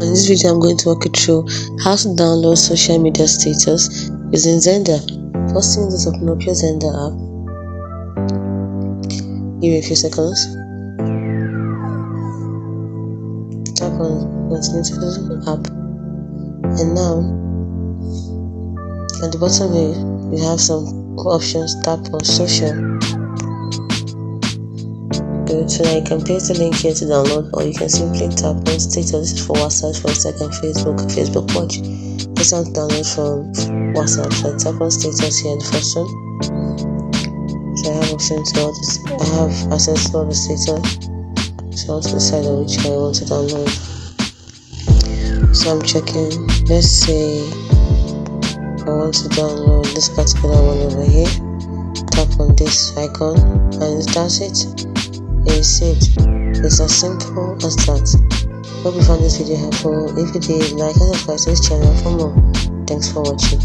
In this video, I'm going to walk you through how to download social media status using Xender. First thing is open up your Xender app. Give it a few seconds. Tap on continue to the app, and now at the bottom here you have some options. Tap on social. Good. So now you can paste the link here to download, or you can simply tap on status. This is for WhatsApp, for Instagram, Facebook Watch. This one download from WhatsApp. So I tap on status here, the first one. So I have option to all this. I have access to all the status. So I want to decide on which one I want to download. So I'm checking. Let's say I want to download this particular one over here. Tap on this icon, and that's it. It's saved. It's as simple as that. Hope you found this video helpful. If you did, like and subscribe to this channel for more. Thanks for watching.